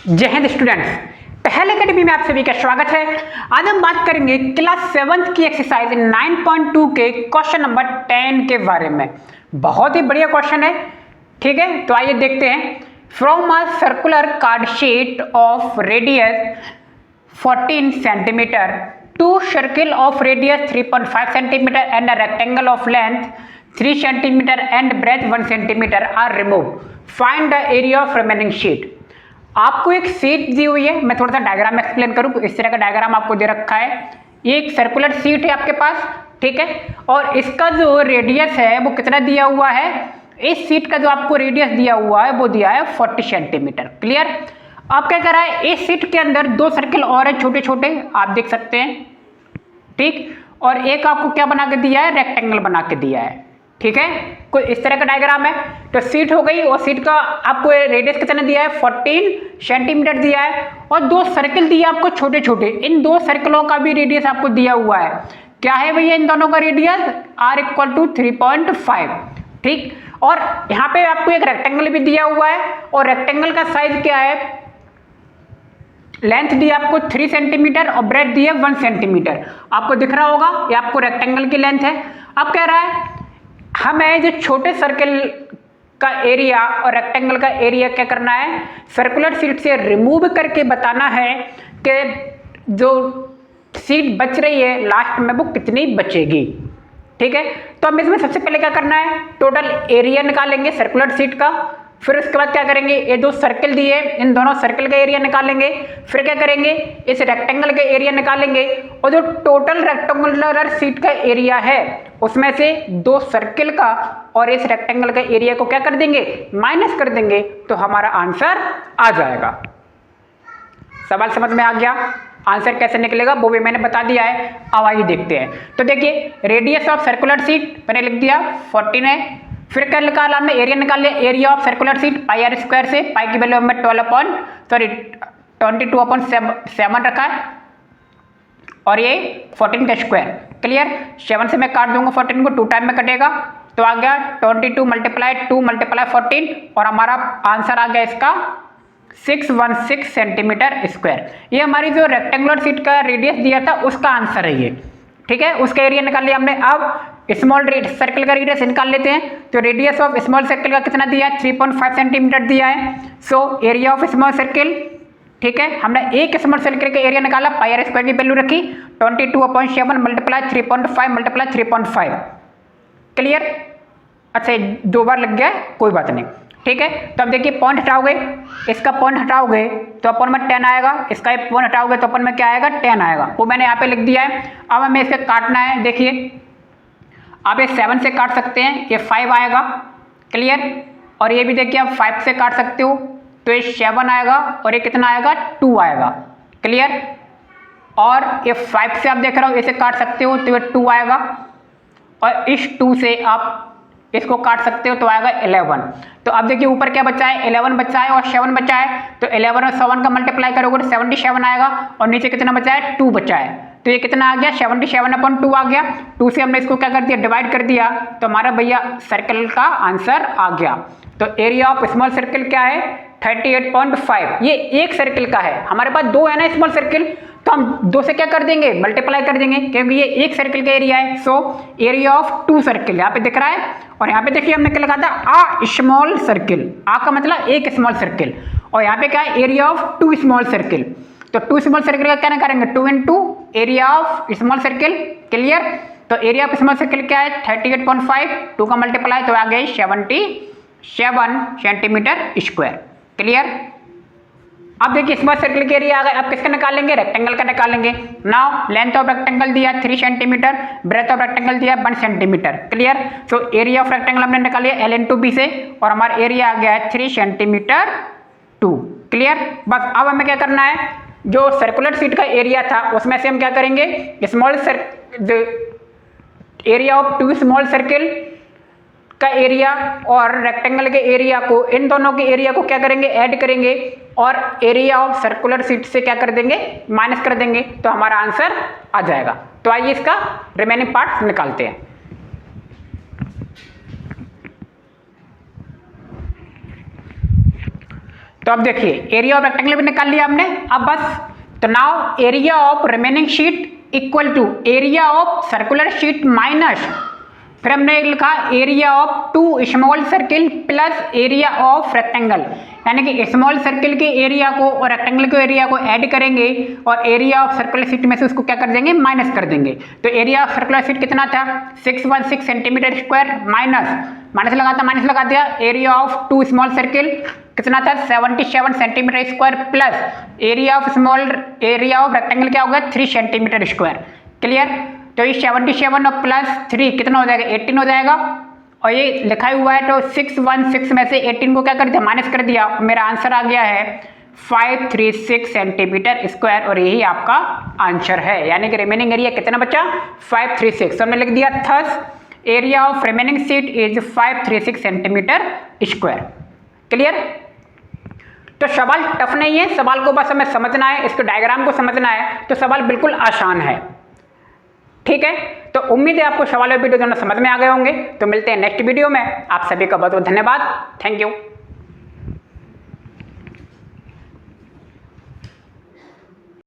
जय हिंद स्टूडेंट्स, पहले एकेडमी में आप सभी का स्वागत है। आज हम बात करेंगे क्लास 7th की एक्सरसाइज 9.2 के क्वेश्चन नंबर 10 के बारे में। बहुत ही बढ़िया क्वेश्चन है, ठीक है। तो आइए देखते हैं। From a circular card sheet of radius 14 centimetre two circle of radius 3.5 centimetre and a rectangle of length 3 centimetre and breadth 1 centimetre are remove, find the area of remaining sheet. आपको एक sheet दी हुई है, मैं थोड़ा सा diagram explain करूं। इस तरह का डायग्राम आपको दे रखा है। ये एक सर्कुलर शीट है आपके पास, ठीक है। और इसका जो रेडियस है वो कितना दिया हुआ है, इस शीट का जो आपको रेडियस दिया हुआ है वो दिया है 40 सेंटीमीटर। क्लियर। आप क्या कर रहा है, इस शीट के अंदर 2 सर्किल और है छोटे छोटे, आप देख सकते हैं, ठीक। और एक आपको क्या बना के दिया है, रेक्टेंगल बना के दिया है, ठीक है। कोई इस तरह का डायग्राम है। तो सीट हो गई, और सीट का आपको रेडियस कितना दिया है, 14 सेंटीमीटर दिया है। और 2 सर्किल दिया आपको छोटे छोटे, इन 2 सर्किलों का भी रेडियस आपको दिया हुआ है। क्या है भैया इन दोनों का रेडियस, r = 3.5, ठीक। और यहाँ पे आपको एक रेक्टेंगल भी दिया हुआ है, और रेक्टेंगल का साइज क्या है, लेंथ दी आपको 3 सेंटीमीटर और ब्रेथ दी है 1 सेंटीमीटर। आपको दिख रहा होगा, ये आपको रेक्टेंगल की लेंथ है। अब कह रहा है हमें जो छोटे सर्किल का एरिया और रेक्टेंगल का एरिया क्या करना है, सर्कुलर शीट से रिमूव करके बताना है कि जो शीट बच रही है लास्ट में वो कितनी बचेगी, ठीक है। तो हम इसमें सबसे पहले क्या करना है, टोटल एरिया निकालेंगे सर्कुलर शीट का। फिर उसके बाद क्या करेंगे, ये 2 सर्किल दिए, इन दोनों सर्किल का एरिया निकालेंगे। फिर क्या करेंगे, इस रेक्टेंगल का एरिया निकालेंगे, और जो टोटल रेक्टेंगुलर शीट का एरिया है उसमें से 2 सर्किल का और इस रेक्टेंगल का एरिया को क्या कर देंगे, माइनस कर देंगे, तो हमारा आंसर आ जाएगा। सवाल समझ में आ गया। आंसर कैसे निकलेगा वो भी मैंने बता दिया है। अब आइए देखते हैं। तो देखिए, रेडियस ऑफ सर्कुलर शीट मैंने लिख दिया 14 है। फिर क्या निकाला हमने, एरिया निकाल लिया। Area of circular sheet pi r square से, पाई की वैल्यू हमें 22/7 रखा है, और ये 14 का स्क्वायर। क्लियर। 7 से मैं काट दूंगा 14 को, 2 टाइम में कटेगा, तो आ गया 22 × 2 × 14, और हमारा आंसर आ गया इसका 616 सेंटीमीटर स्क्वायर। ये हमारी जो रेक्टेंगुलर शीट का रेडियस दिया था उसका आंसर है ये, ठीक है। उसका एरिया निकाल लिया हमने। अब स्मॉल सर्कल का रेडियस निकाल लेते हैं। तो रेडियस ऑफ स्मॉल सर्कल का कितना दिया है, 3.5 सेंटीमीटर दिया है। So area of small circle, ठीक है। हमने एक स्मॉल सर्कल का एरिया निकाला, पाई r स्क्वायर की वैल्यू रखी 22/7 × 3.5 × 3.5। क्लियर। अच्छा 2 बार लग गया है, कोई बात नहीं, ठीक है। तो अब देखिए, पॉइंट हटाओगे, इसका पॉइंट हटाओगे तो अपन में 10 आएगा, इसका पॉइंट हटाओगे तो अपन में क्या आएगा, 10 आएगा। वो मैंने यहाँ पे लिख दिया है। अब हमें इसका काटना है। देखिए, आप ये 7 से काट सकते हैं, ये 5 आएगा। क्लियर। और ये भी देखिए आप 5 से काट सकते हो, तो ये 7 आएगा, और ये कितना आएगा, 2 आएगा। क्लियर। और ये 5 से आप देख रहे हो इसे काट सकते हो, तो ये 2 आएगा, और इस 2 से आप इसको काट सकते हो तो आएगा 11। तो अब देखिए ऊपर क्या बचा है, 11 बचा है और 7 बचा है। तो 11 और 7 का मल्टीप्लाई करोगे तो 77 आएगा, और नीचे कितना बचा है, 2 बचा है। तो ये कितना आ गया, 77/2 आ गया। 2 से हमने इसको क्या कर दिया, डिवाइड कर दिया, तो हमारा भैया सर्कल का आंसर आ गया। तो एरिया ऑफ स्मॉल सर्कल क्या है, 38.5। ये एक सर्किल का है, हमारे पास 2 है ना स्मॉल सर्किल, तो हम 2 से क्या कर देंगे, मल्टीप्लाई कर देंगे, क्योंकि ये एक सर्किल का एरिया है। सो एरिया ऑफ 2 सर्किल यहाँ पे दिख रहा है। और यहाँ पे देखिए हमने क्या लिखा था, आ स्मॉल सर्किल, आ का मतलब एक स्मॉल सर्किल, और यहाँ पे क्या है, एरिया ऑफ 2 स्मॉल सर्किल। तो 2 स्मॉल सर्किल का क्या करेंगे, 2 × area of small circle. Clear. तो एरिया ऑफ स्मॉल सर्किल क्या है, 38.5, 2 का मल्टीप्लाई तो आ गया 77 सेंटीमीटर स्क्वायर। क्लियर। अब देखिए स्मॉल सर्किल के एरिया आ गए। अब किसका निकालेंगे, रेक्टेंगल का निकालेंगे। नाउ लेंथ ऑफ रेक्टेंगल दिया 3 सेंटीमीटर, ब्रेथ ऑफ रेक्टेंगल दिया 1 centimetre. Clear. So area of rectangle हमने निकाल लिया L × B से, और हमारा एरिया आ गया है 3 सेंटीमीटर 2। क्लियर। बस अब हमें क्या करना है, जो सर्कुलर शीट का एरिया था उसमें से हम क्या करेंगे, एरिया ऑफ 2 स्मॉल सर्किल का एरिया और रेक्टेंगल के एरिया को, इन दोनों के एरिया को क्या करेंगे, ऐड करेंगे, और एरिया ऑफ सर्कुलर शीट से क्या कर देंगे, माइनस कर देंगे, तो हमारा आंसर आ जाएगा। तो आइए इसका रिमेनिंग पार्ट निकालते हैं। तो अब देखिए एरिया ऑफ रेक्टेंगल भी निकाल लिया हमने। अब बस तो now area of remaining sheet equal to area of circular sheet minus, फिर हमने लिखा area of two small circle plus area of rectangle, यानी कि स्मॉल सर्किल के एरिया को और रेक्टेंगल के एरिया को ऐड करेंगे और एरिया ऑफ सर्कुलर शीट में से उसको क्या कर देंगे, माइनस कर देंगे। तो एरिया ऑफ सर्कुलर शीट कितना था 616 सेंटीमीटर स्क्वायर, माइनस लगा दिया। Area of two small circle कितना था 77 centimetre square plus area of rectangle क्या होगा 3 सेंटीमीटर स्क्वायर। क्लियर। तो ये 77 और प्लस 3 कितना हो जाएगा 18 हो जाएगा, और ये लिखा हुआ है तो 616 में से 18 को क्या कर दिया माइनस कर दिया, मेरा आंसर आ गया है 536 सेंटीमीटर स्क्वायर, और यही आपका आंसर है। यानी कि रिमेनिंग एरिया कितना बचा 536, हमने लिख दिया thus area of remaining sheet is 536 centimetre square. Clear. तो सवाल टफ नहीं है, सवाल को बस हमें समझना है, इसके डायग्राम को समझना है, तो सवाल बिल्कुल आसान है। ठीक है, तो उम्मीद है आपको सवाल और वीडियो दोनों समझ में आ गए होंगे। तो मिलते हैं नेक्स्ट वीडियो में, आप सभी का बहुत बहुत धन्यवाद, थैंक यू।